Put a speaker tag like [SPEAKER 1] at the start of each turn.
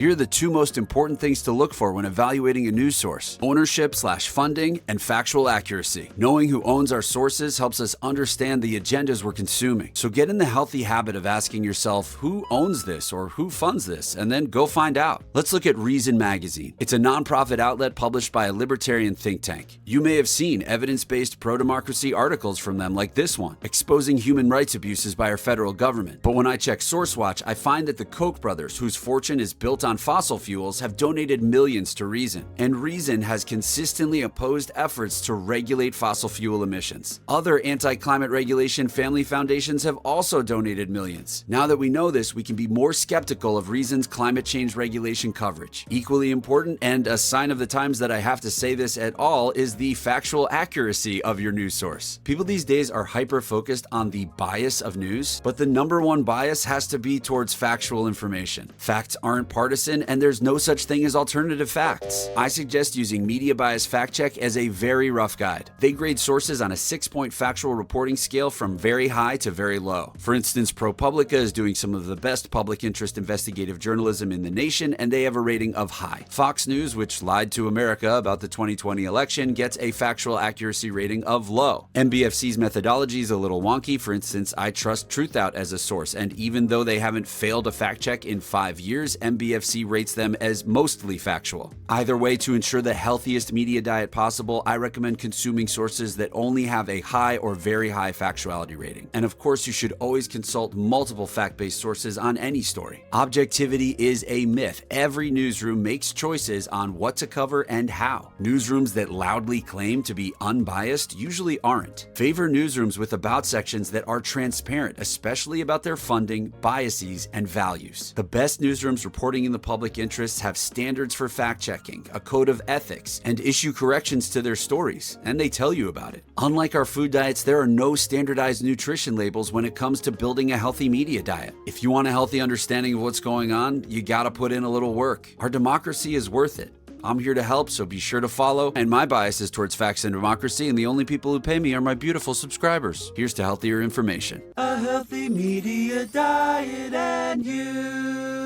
[SPEAKER 1] Here are the two most important things to look for when evaluating a news source: ownership/funding and factual accuracy. Knowing who owns our sources helps us understand the agendas we're consuming. So get in the healthy habit of asking yourself, who owns this or who funds this? And then go find out. Let's look at Reason Magazine. It's a nonprofit outlet published by a libertarian think tank. You may have seen evidence-based pro-democracy articles from them like this one, exposing human rights abuses by our federal government. But when I check SourceWatch, I find that the Koch brothers, whose fortune is built on fossil fuels, have donated millions to Reason. And Reason has consistently opposed efforts to regulate fossil fuel emissions. Other anti-climate regulation family foundations have also donated millions. Now that we know this, we can be more skeptical of Reason's climate change regulation coverage. Equally important, and a sign of the times that I have to say this at all, is the factual accuracy of your news source. People these days are hyper-focused on the bias of news, but the number one bias has to be towards factual information. Facts aren't partisan, and there's no such thing as alternative facts. I suggest using Media Bias Fact Check as a very rough guide. They grade sources on a 6-point factual reporting scale from very high to very low. For instance, ProPublica is doing some of the best public interest investigative journalism in the nation, and they have a rating of high. Fox News, which lied to America about the 2020 election, gets a factual accuracy rating of low. MBFC's methodology is a little wonky. For instance, I trust Truthout as a source, and even though they haven't failed a fact check in 5 years, MBFC rates them as mostly factual. Either way, to ensure the healthiest media diet possible, I recommend consuming sources that only have a high or very high factuality rating. And of course, you should always consult multiple fact-based sources on any story. Objectivity is a myth. Every newsroom makes choices on what to cover and how. Newsrooms that loudly claim to be unbiased usually aren't. Favor newsrooms with about sections that are transparent, especially about their funding, biases, and values. The best newsrooms reporting in the public interest have standards for fact-checking, a code of ethics, and issue corrections to their stories, and they tell you about it. Unlike our food diets, there are no standardized nutrition labels when it comes to building a healthy media diet. If you want a healthy understanding of what's going on, you gotta put in a little work. Our democracy is worth it. I'm here to help, so be sure to follow. And my bias is towards facts and democracy, and the only people who pay me are my beautiful subscribers. Here's to healthier information.
[SPEAKER 2] A healthy media diet and you.